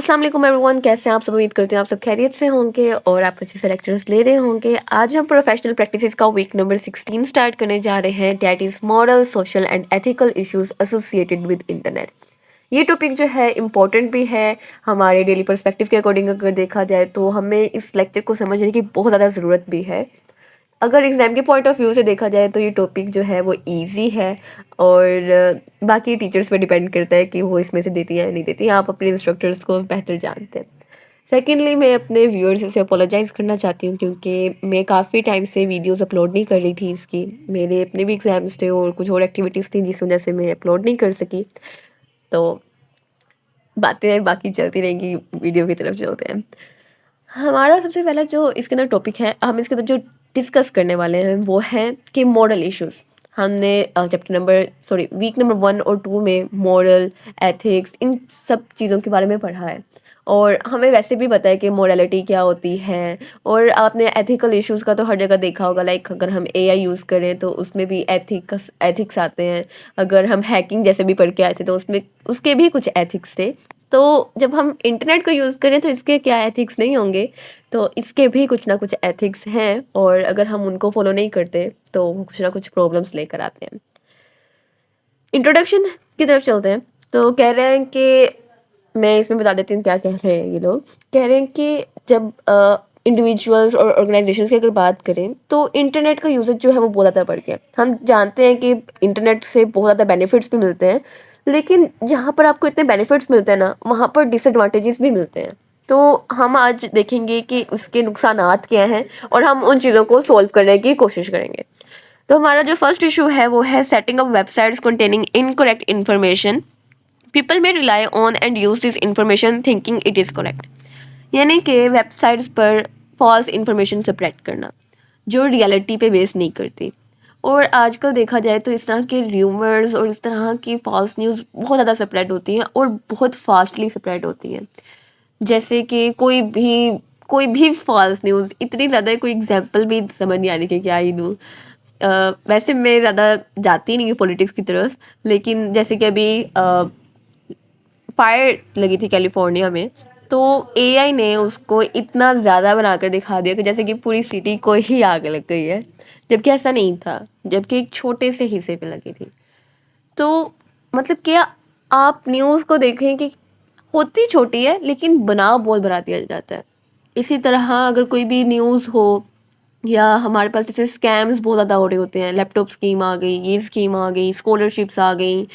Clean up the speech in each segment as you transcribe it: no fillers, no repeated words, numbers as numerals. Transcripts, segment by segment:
अस्सलाम वालेकुम एवरीवन, कैसे हैं आप सब। उम्मीद करती हूँ आप सब खैरियत से होंगे और आप अच्छे से लेक्चर्स ले रहे होंगे। आज हम प्रोफेशनल प्रैक्टिसेस का वीक नंबर 16 स्टार्ट करने जा रहे हैं, that is moral, social and ethical issues associated with internet. ये टॉपिक जो है इम्पॉर्टेंट भी है हमारे डेली पर्सपेक्टिव के अकॉर्डिंग। अगर देखा जाए तो हमें इस लेक्चर को समझने की बहुत ज़्यादा ज़रूरत भी है। अगर एग्ज़ाम के पॉइंट ऑफ व्यू से देखा जाए तो ये टॉपिक जो है वो इजी है और बाकी टीचर्स पे डिपेंड करता है कि वो इसमें से देती है या नहीं देती। आप अपने इंस्ट्रक्टर्स को बेहतर जानते हैं। सेकेंडली, मैं अपने व्यूअर्स से अपोलोजाइज़ करना चाहती हूँ क्योंकि मैं काफ़ी टाइम से वीडियोस अपलोड नहीं कर रही थी इसकी। मेरे अपने भी एग्ज़ाम्स थे और कुछ और एक्टिविटीज़ थी जिस वजह से मैं अपलोड नहीं कर सकी। तो बातें बाकी चलती रहेंगी, वीडियो की तरफ चलते हैं। हमारा सबसे पहला जो इसके अंदर टॉपिक है, हम इसके अंदर जो डिस्कस करने वाले हैं वो है कि मॉरल इश्यूज़। हमने वीक नंबर 1 और 2 में मॉरल, एथिक्स, इन सब चीज़ों के बारे में पढ़ा है और हमें वैसे भी पता है कि मोरालिटी क्या होती है। और आपने एथिकल इश्यूज़ का तो हर जगह देखा होगा, लाइक अगर हम एआई यूज़ करें तो उसमें भी एथिक्स आते हैं। अगर हम हैकिंग जैसे भी पढ़ के आए थे तो उसमें उसके भी कुछ एथिक्स थे। तो जब हम इंटरनेट को यूज़ करें तो इसके क्या एथिक्स नहीं होंगे, तो इसके भी कुछ ना कुछ एथिक्स हैं और अगर हम उनको फॉलो नहीं करते तो वो कुछ ना कुछ प्रॉब्लम्स लेकर आते हैं। इंट्रोडक्शन की तरफ चलते हैं। तो कह रहे हैं कि मैं इसमें बता देती हूँ क्या कह रहे हैं ये लोग। कह रहे हैं कि जब इंडिविजुअल्स और ऑर्गेनाइजेशंस की अगर बात करें तो इंटरनेट का यूजेज जो है वो बहुत ज़्यादा बढ़ गया। हम जानते हैं कि इंटरनेट से बहुत ज़्यादा बेनिफिट्स भी मिलते हैं, लेकिन जहाँ पर आपको इतने बेनिफिट्स मिलते हैं ना, वहाँ पर डिसएडवांटेजेस भी मिलते हैं। तो हम आज देखेंगे कि उसके नुकसानात क्या हैं और हम उन चीज़ों को सोल्व करने की कोशिश करेंगे। तो हमारा जो फर्स्ट इशू है वो है setting up websites containing incorrect information. People may rely on and use this information thinking it is correct. यानी कि वेबसाइट्स पर फॉल्स इंफॉर्मेशन स्प्रेड करना जो रियलिटी पे बेस नहीं करती। और आजकल देखा जाए तो इस तरह के र्यूमर्स और इस तरह की फॉल्स न्यूज़ बहुत ज़्यादा स्प्रेड होती हैं और बहुत फास्टली स्प्रेड होती हैं। जैसे कि कोई भी फॉल्स न्यूज़ इतनी ज़्यादा, कोई एग्जांपल भी समझ नहीं आ रही कि क्या ही दूँ। वैसे मैं ज़्यादा जाती नहीं हूँ पॉलिटिक्स की तरफ, लेकिन जैसे कि अभी फायर लगी थी कैलिफोर्निया में, तो एआई ने उसको इतना ज़्यादा बनाकर दिखा दिया कि जैसे कि पूरी सिटी को ही आग लग गई है, जबकि ऐसा नहीं था, जबकि एक छोटे से हिस्से पे लगी थी। तो मतलब क्या, आप न्यूज़ को देखें कि होती छोटी है लेकिन बनाव बहुत बड़ा दिया जाता है। इसी तरह अगर कोई भी न्यूज़ हो या हमारे पास जैसे स्कैम्स बहुत ज़्यादा हो रहे होते हैं, लैपटॉप स्कीम आ गई, ये स्कीम आ गई, स्कॉलरशिप्स आ गई,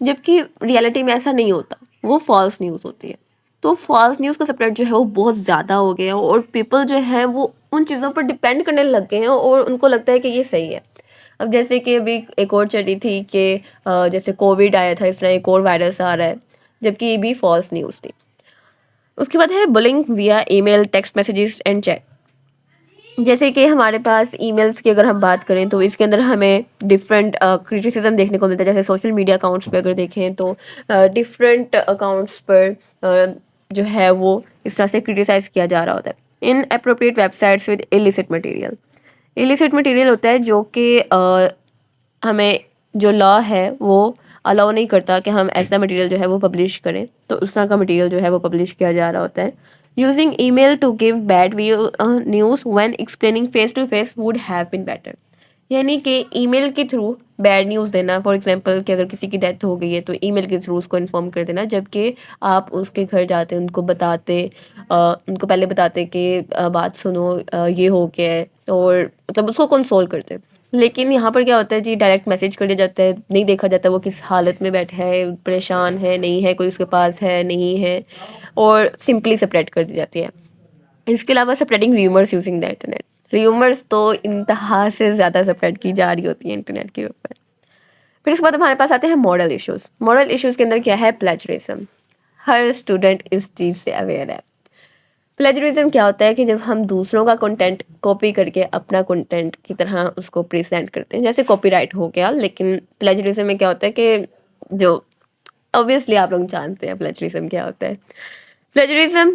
जबकि रियलिटी में ऐसा नहीं होता, वो फॉल्स न्यूज़ होती है। तो फॉल्स न्यूज़ का स्प्रेड जो है वो बहुत ज़्यादा हो गया और पीपल जो है वो उन चीज़ों पर डिपेंड करने लग गए हैं और उनको लगता है कि ये सही है। अब जैसे कि अभी एक और चली थी कि जैसे कोविड आया था, इस तरह एक और वायरस आ रहा है, जबकि ये भी फॉल्स न्यूज़ थी। उसके बाद है बुलिंग विया email, text messages and chat. जैसे कि हमारे पास ईमेल्स की अगर हम बात करें तो इसके अंदर हमें डिफरेंट क्रिटिसिज्म देखने को मिलता है। जैसे सोशल मीडिया अकाउंट्स पे अगर देखें तो डिफरेंट अकाउंट्स पर जो है वो इस तरह से क्रिटिसाइज़ किया जा रहा होता है। In appropriate websites with illicit material. Illicit material होता है जो कि हमें जो लॉ है वो अलाउ नहीं करता कि हम ऐसा मटेरियल जो है वो पब्लिश करें, तो उस तरह का मटेरियल जो है वो पब्लिश किया जा रहा होता है। Using email to give bad view news when explaining face to face would have been better. यानी कि ईमेल के थ्रू बैड न्यूज़ देना, फॉर एग्जांपल कि अगर किसी की डेथ हो गई है तो ईमेल के थ्रू उसको इन्फॉर्म कर देना, जबकि आप उसके घर जाते उनको बताते, उनको पहले बताते कि बात सुनो, ये हो गया है, और मतलब उसको कंसोल करते। लेकिन यहाँ पर क्या होता है जी, डायरेक्ट मैसेज कर दिया जाता है, नहीं देखा जाता वो किस हालत में बैठा है, परेशान है नहीं है, कोई उसके पास है नहीं है, और सिंपली स्प्रेड कर दी जाती है। इसके अलावा spreading rumours using the internet. Rumours तो इंतहा से ज़्यादा स्प्रेड की जा रही होती है इंटरनेट के ऊपर। फिर उसके बाद हमारे पास आते हैं मॉरल इश्यूज़। मॉरल इश्यूज़ के अंदर क्या है, प्लेजरिज्म। हर स्टूडेंट इस चीज़ से अवेयर है। प्लेजरिज्म क्या होता है कि जब हम दूसरों का कंटेंट कॉपी करके अपना कंटेंट की तरह उसको प्रेजेंट करते हैं, जैसे कॉपीराइट हो गया। लेकिन प्लेजरिज्म में क्या होता है कि जो ऑब्वियसली आप लोग जानते हैं प्लेजरिज्म क्या होता है। प्लेजरिज्म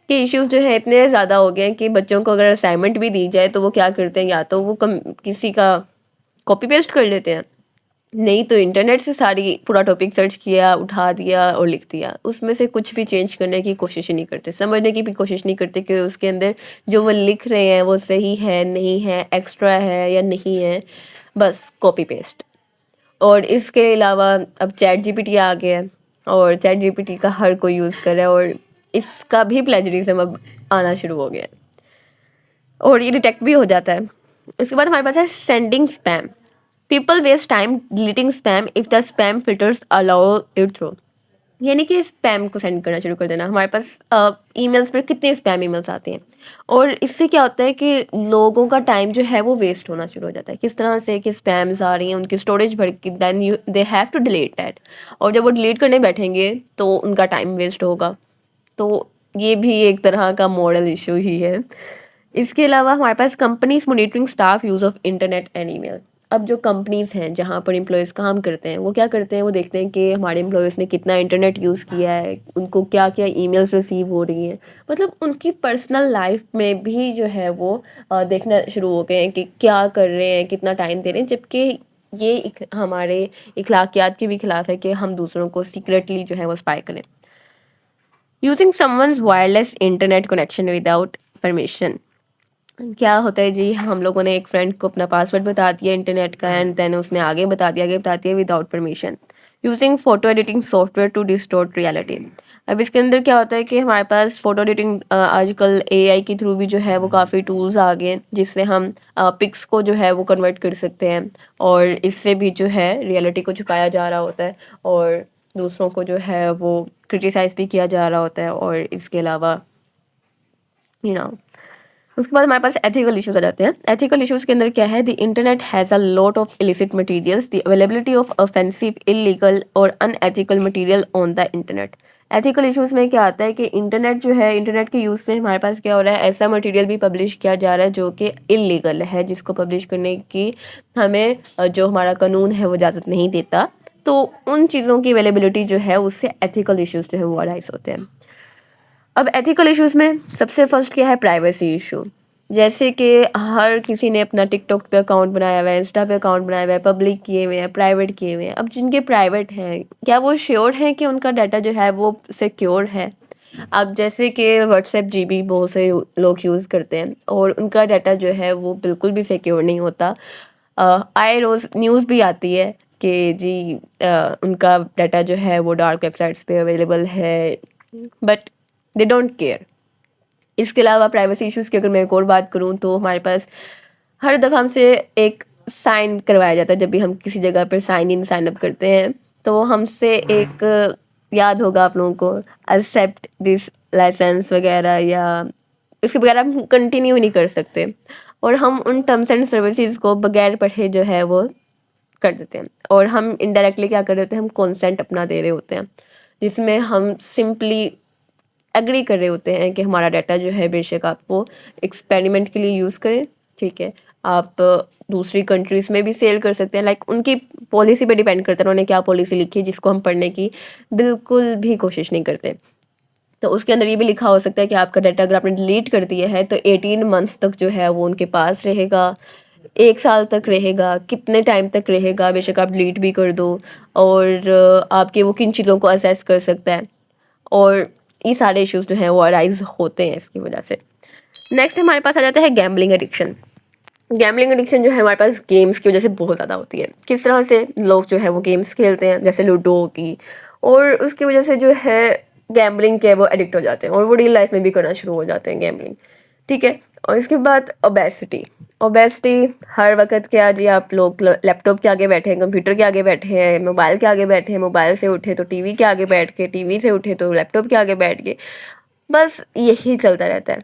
के इश्यूज जो है इतने ज़्यादा हो गए हैं कि बच्चों को अगर असाइनमेंट भी दी जाए तो वो क्या करते हैं, या तो वो किसी का कॉपी पेस्ट कर लेते हैं नहीं तो इंटरनेट से सारी पूरा टॉपिक सर्च किया, उठा दिया और लिख दिया। उसमें से कुछ भी चेंज करने की कोशिश ही नहीं करते, समझने की भी कोशिश नहीं करते कि उसके अंदर जो वो लिख रहे हैं वो सही है, नहीं है, एक्स्ट्रा है या नहीं है, बस कॉपी पेस्ट। और इसके अलावा अब चैट जीपीटी आ गया है और चैट जीपीटी का हर कोई यूज़ कर रहा है और इसका भी प्लेजरिज्म अब आना शुरू हो गया है और ये डिटेक्ट भी हो जाता है। उसके बाद हमारे पास है sending spam. People waste time deleting spam if the spam filters allow it through. यानी कि स्पैम को सेंड करना शुरू कर देना। हमारे पास ईमेल्स पर कितने स्पैम ईमेल्स आते हैं और इससे क्या होता है कि लोगों का टाइम जो है वो वेस्ट होना शुरू हो जाता है। किस तरह से कि स्पैम्स आ रही हैं, उनकी स्टोरेज भर के, then you they have to delete that. और जब वो डिलीट करने बैठेंगे तो उनका टाइम वेस्ट होगा। तो ये भी एक तरह का मॉरल इशू ही है। इसके अलावा हमारे पास companies monitoring staff use of internet and email. अब जो कंपनीज हैं जहाँ पर एम्प्लॉयज़ काम करते हैं वो क्या करते हैं, वो देखते हैं कि हमारे एम्प्लॉयज़ ने कितना इंटरनेट यूज़ किया है, उनको क्या क्या ईमेल्स रिसीव हो रही हैं। मतलब उनकी पर्सनल लाइफ में भी जो है वो देखना शुरू हो गए हैं कि क्या कर रहे हैं, कितना टाइम दे रहे हैं। जबकि ये हमारे इखलाकियात के भी खिलाफ है कि हम दूसरों को सीक्रेटली जो है वो स्पाई करें। Using someone's wireless internet connection without permission. क्या होता है जी, हम लोगों ने एक फ्रेंड को अपना पासवर्ड बता दिया इंटरनेट का एंड देन उसने आगे बता दिया without permission. Using photo editing software to distort reality. अब इसके अंदर क्या होता है कि हमारे पास फोटो एडिटिंग आजकल एआई के थ्रू भी जो है वो काफ़ी टूल्स आ गए हैं जिससे हम पिक्स को जो है वो कन्वर्ट कर सकते हैं और इससे भी जो है रियलिटी को छुपाया जा रहा होता है और दूसरों को जो है वो क्रिटिसाइज़ भी किया जा रहा होता है। और इसके अलावा यू नो उसके बाद हमारे पास एथिकल इश्यूज आ जाते हैं। एथिकल इश्यूज के अंदर क्या है, the internet has a lot of illicit materials, the availability of offensive, illegal और unethical material on the internet. Ethical issues में क्या आता है कि इंटरनेट जो है, इंटरनेट के यूज़ से हमारे पास क्या हो रहा है, ऐसा मटेरियल भी पब्लिश किया जा रहा है जो कि इलीगल है, जिसको पब्लिश करने की हमें जो हमारा कानून है वो इजाज़त नहीं देता। तो उन चीज़ों की अवेलेबिलिटी जो है उससे एथिकल इश्यूज जो है वो अराइज होते हैं। अब एथिकल इश्यूज़ में सबसे फर्स्ट क्या है, प्राइवेसी इशू। जैसे कि हर किसी ने अपना टिकटॉक पे अकाउंट बनाया हुआ है, इंस्टा पे अकाउंट बनाया हुआ है, पब्लिक किए हुए हैं, प्राइवेट किए हुए हैं। अब जिनके प्राइवेट हैं क्या वो श्योर हैं कि उनका डाटा जो है वो सिक्योर है? अब जैसे कि व्हाट्सएप जीबी बहुत से लोग यूज़ करते हैं और उनका डाटा जो है वो बिल्कुल भी सिक्योर नहीं होता। आए रोज़ न्यूज़ भी आती है कि जी उनका डाटा जो है वो डार्क वेबसाइट्स पे अवेलेबल है, बट दे डोंट केयर। इसके अलावा प्राइवेसी इश्यूज़ की अगर मैं एक और बात करूँ तो हमारे पास हर दफ़ा हमसे एक साइन करवाया जाता है। जब भी हम किसी जगह पर साइन अप करते हैं तो हमसे एक याद होगा आप लोगों को, एक्सेप्ट दिस लाइसेंस वगैरह, या उसके बगैर हम कंटिन्यू नहीं कर सकते और हम उन टर्म्स एंड सर्विसेज को बगैर पढ़े जो है वो कर देते हैं और हम इनडायरेक्टली क्या कर देते हैं, हम कॉन्सेंट अपना दे रहे होते हैं जिसमें हम सिंपली एग्री कर रहे होते हैं कि हमारा डाटा जो है बेशक आप वो एक्सपेरिमेंट के लिए यूज़ करें, ठीक है, आप दूसरी कंट्रीज़ में भी सेल कर सकते हैं। लाइक उनकी पॉलिसी पे डिपेंड करता है उन्होंने क्या पॉलिसी लिखी है, जिसको हम पढ़ने की बिल्कुल भी कोशिश नहीं करते। तो उसके अंदर ये भी लिखा हो सकता है कि आपका डाटा अगर आपने डिलीट कर दिया है तो 18 मंथ्स तक जो है वो उनके पास रहेगा, 1 साल तक रहेगा, कितने टाइम तक रहेगा, बेशक आप डिलीट भी कर दो, और आपके वो किन चीज़ों को असेस कर सकता है। और ये सारे इश्यूज़ जो हैं वो अराइज़ होते हैं इसकी वजह से। नेक्स्ट हमारे पास आ जाता है गैम्बलिंग एडिक्शन। गैम्बलिंग एडिक्शन जो है हमारे पास गेम्स की वजह से बहुत ज़्यादा होती है। किस तरह से लोग जो है वो गेम्स खेलते हैं जैसे लूडो की, और उसकी वजह से जो है गैम्बलिंग के वो एडिक्ट हो जाते हैं और वो रियल लाइफ में भी करना शुरू हो जाते हैं गैम्बलिंग, ठीक है। और इसके बाद ओबेसिटी। ओबेसिटी हर वक्त क्या जी, आप लोग लैपटॉप के आगे बैठे हैं, कंप्यूटर के आगे बैठे हैं, मोबाइल के आगे बैठे हैं, मोबाइल से उठे तो टीवी के आगे बैठ के, टीवी से उठे तो लैपटॉप के आगे बैठ के, बस यही चलता रहता है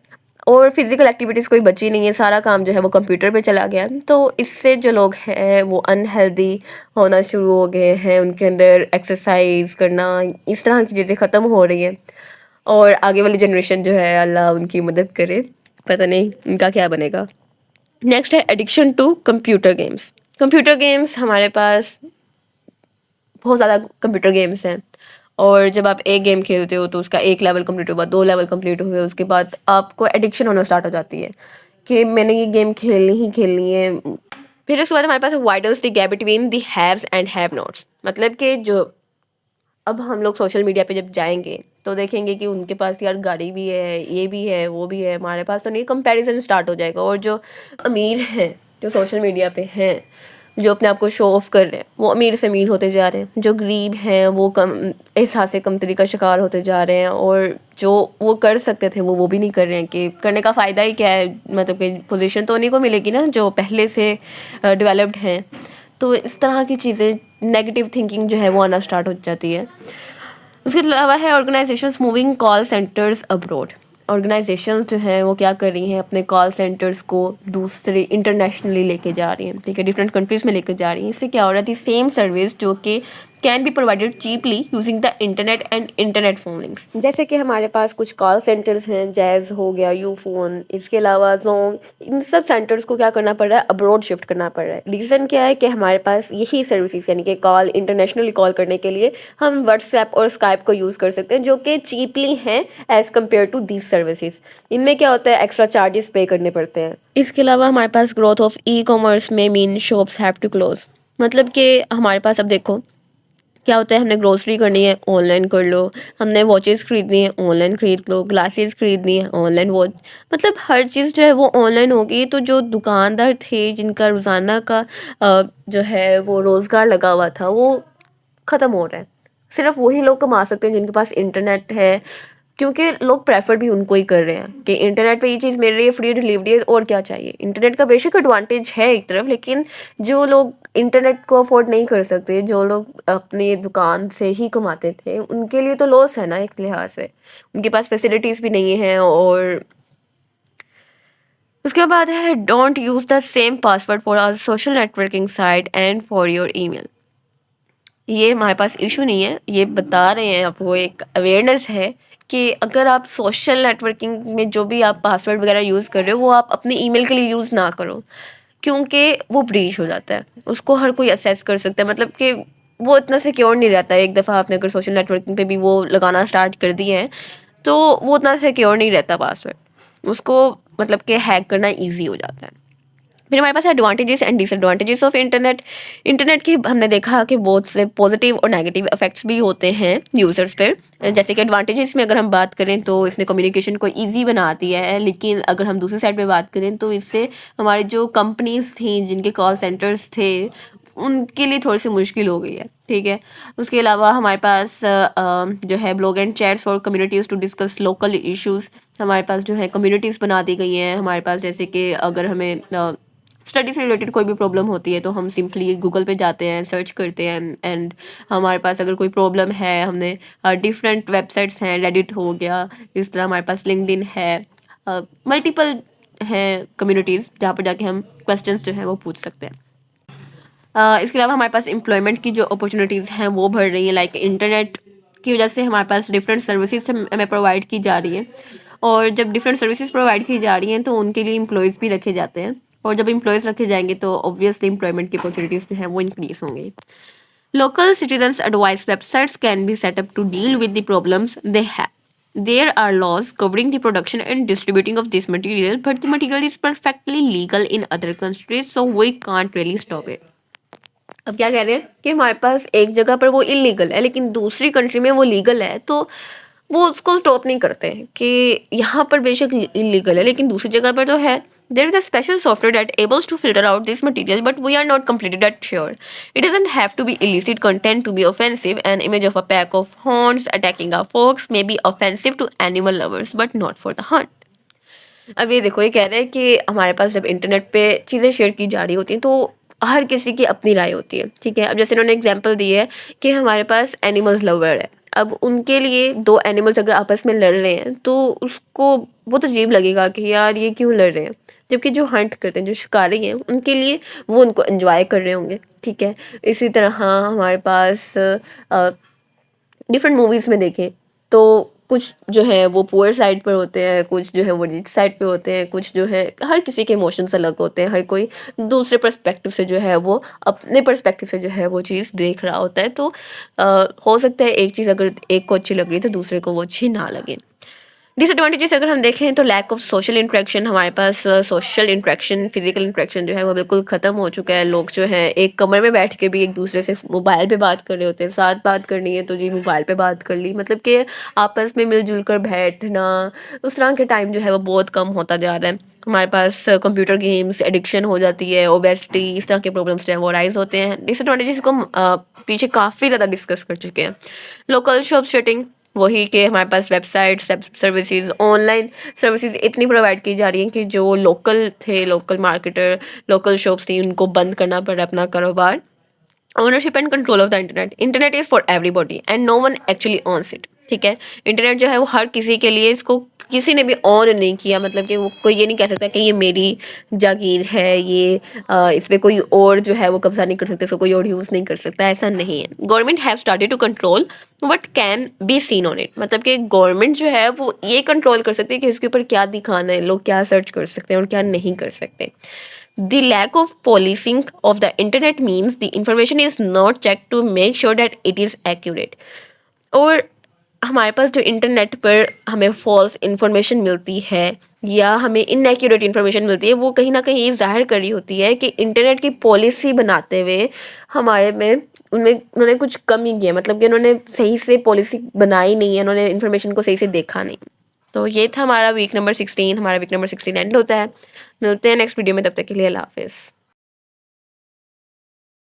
और फिजिकल एक्टिविटीज़ कोई बची नहीं है, सारा काम जो है वो कंप्यूटर पे चला गया। तो इससे जो लोग हैं वो अनहेल्दी होना शुरू हो गए हैं, उनके अंदर एक्सरसाइज करना, इस तरह की चीज़ें ख़त्म हो रही हैं और आगे वाली जनरेशन जो है अल्लाह उनकी मदद करे, पता नहीं उनका क्या बनेगा। नेक्स्ट है addiction to computer games. Computer games हमारे पास बहुत ज़्यादा कंप्यूटर गेम्स हैं और जब आप एक गेम खेलते हो तो उसका एक लेवल कंप्लीट हुआ, 2 लेवल कंप्लीट हुए, उसके बाद आपको एडिक्शन होना स्टार्ट हो जाती है कि मैंने ये गेम खेलनी ही खेलनी है, फिर उसके बाद हमारे पास widens the gap between the haves and have nots, मतलब कि जो अब हम लोग सोशल मीडिया पे जब जाएंगे तो देखेंगे कि उनके पास यार गाड़ी भी है, ये भी है, वो भी है, हमारे पास तो नहीं, कंपैरिजन स्टार्ट हो जाएगा। और जो अमीर हैं, जो सोशल मीडिया पे हैं, जो अपने आप को शो ऑफ कर रहे हैं, वो अमीर से अमीर होते जा रहे हैं। जो गरीब हैं वो कम एहसास कमतरी का शिकार होते जा रहे हैं, और जो वो कर सकते थे वो भी नहीं कर रहे हैं। कि करने का फ़ायदा ही क्या है, मतलब कि पोजीशन तो उन्हीं को मिलेगी ना जो पहले से डेवलप्ड हैं। तो इस तरह की चीज़ें, नेगेटिव थिंकिंग जो है वो आना स्टार्ट हो जाती है। उसके अलावा है organisations moving call centres abroad. Organisations जो हैं वो क्या कर रही हैं, अपने कॉल सेंटर्स को दूसरे इंटरनेशनली लेके जा रही हैं, ठीक है, डिफरेंट कंट्रीज़ में लेके जा रही हैं। इससे क्या हो रहा है, दी सेम सर्विस जो कि can be provided cheaply using the internet and internet phone links. जैसे कि हमारे पास कुछ कॉल सेंटर्स हैं, जैज़ हो गया, यूफोन, इसके अलावा जोंग, इन सब सेंटर्स को क्या करना पड़ रहा है, अब्रॉड शिफ्ट करना पड़ रहा है। रीज़न क्या है कि हमारे पास यही सर्विसेज, यानी कि कॉल इंटरनेशनली कॉल करने के लिए हम व्हाट्सएप और स्काइप को यूज़ कर सकते हैं, जो कि चीपली हैं as compare to these services. इनमें क्या होता है, एक्स्ट्रा चार्जेस पे करने पड़ते हैं। इसके अलावा हमारे पास ग्रोथ ऑफ ई कॉमर्स में mean shops have to close, मतलब कि हमारे पास अब देखो क्या होता है, हमने ग्रोसरी करनी है ऑनलाइन कर लो, हमने वॉचेस खरीदनी है ऑनलाइन खरीद लो, ग्लासेस खरीदनी है ऑनलाइन वॉच, मतलब हर चीज़ जो है वो ऑनलाइन होगी। तो जो दुकानदार थे जिनका रोज़ाना का जो है वो रोज़गार लगा हुआ था वो ख़त्म हो रहा है। सिर्फ वही लोग कमा सकते हैं जिनके पास इंटरनेट है, क्योंकि लोग प्रेफर भी उनको ही कर रहे हैं कि इंटरनेट पे ये चीज़ मिल रही है, फ्री डिलीवरी है, और क्या चाहिए। इंटरनेट का बेशक एडवांटेज है एक तरफ, लेकिन जो लोग इंटरनेट को अफोर्ड नहीं कर सकते, जो लोग अपनी दुकान से ही कमाते थे, उनके लिए तो लॉस है ना एक लिहाज से। उनके पास फैसिलिटीज़ भी नहीं है। और उसके बाद है don't use the same password for our social networking site and for your email. ये हमारे पास इशू नहीं है, ये बता रहे हैं आपको, एक अवेयरनेस है कि अगर आप सोशल नेटवर्किंग में जो भी आप पासवर्ड वगैरह यूज़ कर रहे हो वो आप अपने ईमेल के लिए यूज़ ना करो, क्योंकि वो ब्रीच हो जाता है। उसको हर कोई असेस कर सकता है, मतलब कि वो इतना सिक्योर नहीं रहता है। एक दफ़ा आपने अगर सोशल नेटवर्किंग पे भी वो लगाना स्टार्ट कर दिए हैं तो वो उतना सिक्योर नहीं रहता पासवर्ड, उसको मतलब कि हैक करना ईजी हो जाता है। फिर हमारे पास advantages and disadvantages of internet. Internet के हमने देखा कि बहुत से पॉजिटिव और नेगेटिव इफेक्ट्स भी होते हैं यूज़र्स पर। जैसे कि एडवांटेजेस में अगर हम बात करें तो इसने कम्युनिकेशन को इजी बना दिया है, लेकिन अगर हम दूसरी साइड पे बात करें तो इससे हमारी जो कंपनीज थी, जिनके कॉल सेंटर्स थे, उनके लिए थोड़ी सी मुश्किल हो गई है, ठीक है। उसके अलावा हमारे पास जो है ब्लॉग एंड चैट्स और communities to discuss local issues. हमारे पास जो है कम्युनिटीज़ बना दी गई हैं हमारे पास, जैसे कि अगर हमें स्टडी से रिलेटेड कोई भी प्रॉब्लम होती है तो हम सिंपली गूगल पे जाते हैं, सर्च करते हैं, एंड हमारे पास अगर कोई प्रॉब्लम है, हमने डिफरेंट वेबसाइट्स हैं, रेडिट हो गया, इस तरह हमारे पास लिंक्डइन है, मल्टीपल हैं कम्युनिटीज़ जहाँ पर जाके हम क्वेश्चंस जो हैं वो पूछ सकते हैं। इसके अलावा हमारे पास एम्प्लॉयमेंट की जो अपॉर्चुनिटीज़ हैं वो बढ़ रही हैं, लाइक इंटरनेट की वजह से हमारे पास डिफरेंट सर्विसेज हमें प्रोवाइड की जा रही है। और जब डिफरेंट सर्विसेज प्रोवाइड की जा रही हैं तो उनके लिए एम्प्लॉयज़ भी रखे जाते हैं, और जब एम्प्लॉयज़ रखे जाएंगे तो ऑब्वियसली एम्प्लॉयमेंट की अपॉर्चुनिटीज़ जो हैं वो इंक्रीज़ होंगी। Local citizens advise websites can be set up to deal with the problems they have. There are laws covering the production and distributing of this material, but the material is perfectly legal in other countries, so we can't really stop it. अब क्या कह रहे हैं कि हमारे पास एक जगह पर वो इलीगल है लेकिन दूसरी कंट्री में वो लीगल है, तो वो उसको स्टॉप नहीं करते हैं कि यहाँ पर बेशक इलीगल है लेकिन दूसरी जगह पर तो है। There is a special software that able to filter out this material, but we are not completely that sure. It doesn't have to be illicit content to be offensive. An image of a pack of horns attacking a fox may be offensive to animal lovers, but not for the hunt. अब ये देखो, ये कह रहे हैं कि हमारे पास जब इंटरनेट पे चीज़ें शेयर की जा रही होती हैं तो हर किसी की अपनी राय होती है, ठीक है। अब जैसे इन्होंने एग्जांपल दी है कि हमारे पास एनिमल्स लवर है, अब उनके लिए दो एनिमल्स अगर आपस में लड़ रहे हैं तो उसको बहुत अजीब लगेगा कि यार ये क्यों लड़ रहे हैं, जबकि जो हंट करते हैं, जो शिकारी हैं, उनके लिए वो उनको एंजॉय कर रहे होंगे, ठीक है। इसी तरह हाँ, हमारे पास डिफरेंट मूवीज़ में देखें तो कुछ जो है वो पुअर साइड पर होते हैं, कुछ जो है वो रिच साइड पे होते हैं, कुछ जो है, हर किसी के इमोशंस अलग होते हैं, हर कोई दूसरे पर्सपेक्टिव से जो है वो अपने पर्सपेक्टिव से जो है वो चीज़ देख रहा होता है। तो हो सकता है एक चीज़ अगर एक को अच्छी लग रही है तो दूसरे को वो अच्छी ना लगे। डिसएडवांटेजेस अगर हम देखें तो लैक ऑफ सोशल इंटरेक्शन, हमारे पास सोशल इंटरेक्शन, फिजिकल इंटरेक्शन जो है वो बिल्कुल ख़त्म हो चुका है। लोग जो हैं एक कमरे में बैठ के भी एक दूसरे से मोबाइल पे बात कर रहे होते हैं। साथ बात करनी है तो जी मोबाइल पे बात कर ली, मतलब कि आपस में मिलजुल कर बैठना उस तरह के टाइम जो है वो बहुत कम होता जा रहा है। हमारे पास कंप्यूटर गेम्स एडिक्शन हो जाती है, ओबेसिटी, इस तरह के प्रॉब्लम्स जो है वो राइज होते हैं। डिसएडवांटेजेस को हम पीछे काफ़ी ज़्यादा डिस्कस कर चुके हैं। लोकल शॉप शटिंग, वही कि हमारे पास वेबसाइट सर्विसेज, ऑनलाइन सर्विसेज इतनी प्रोवाइड की जा रही हैं कि जो लोकल थे, लोकल मार्केटर, लोकल शॉप्स थी, उनको बंद करना पड़ा अपना कारोबार। Ownership and control of the internet, internet is for everybody and no one actually owns it. ठीक है, इंटरनेट जो है वो हर किसी के लिए, इसको किसी ने भी ऑन नहीं किया, मतलब कि वो कोई ये नहीं कह सकता कि ये मेरी जागीर है, ये इस पर कोई और जो है वो कब्जा नहीं कर सकता, इसको कोई और यूज़ नहीं कर सकता, ऐसा नहीं है। Government have started to control what can be seen on it, मतलब कि गवर्नमेंट जो है वो ये कंट्रोल कर सकती है कि इसके ऊपर क्या दिखाना है, लोग क्या सर्च कर सकते हैं और क्या नहीं कर सकते। The lack of policing of the internet means the information is not checked to make sure that it is accurate. और हमारे पास जो इंटरनेट पर हमें फॉल्स इंफॉर्मेशन मिलती है या हमें इनएक्यूरेट इंफॉर्मेशन मिलती है, वो कहीं ना कहीं ये जाहिर करी होती है कि इंटरनेट की पॉलिसी बनाते हुए हमारे में उन्होंने कुछ कमी की है, मतलब कि उन्होंने सही से पॉलिसी बनाई नहीं है, उन्होंने इन्फॉर्मेशन को सही से देखा नहीं। तो ये था हमारा वीक नंबर 16, हमारा वीक नंबर 16 एंड होता है। मिलते हैं नेक्स्ट वीडियो में, तब तक के लिए अल्लाह हाफिज़।